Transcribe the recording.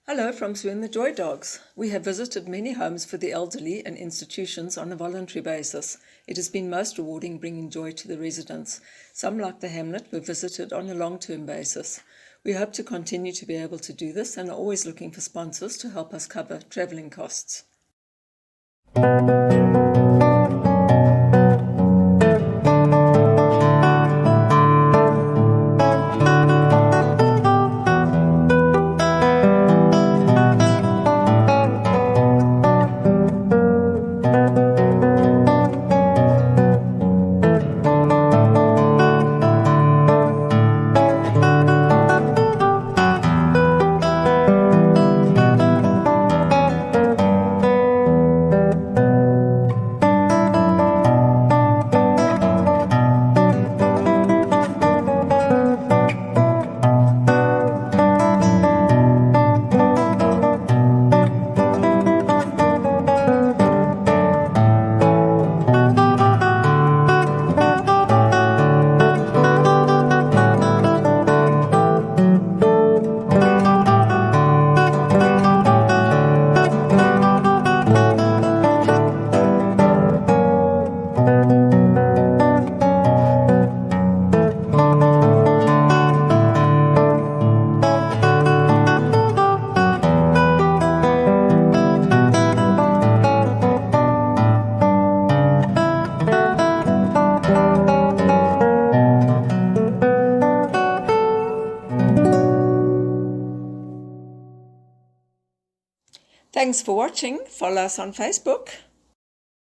Hello from Sue and the Joy Dogs. We have visited many homes for the elderly and institutions on a voluntary basis. It has been most rewarding bringing joy to the residents. Some, like the Hamlet, were visited on a long-term basis. We hope to continue to be able to do this and are always looking for sponsors to help us cover travelling costs. Thanks for watching. Follow us on Facebook.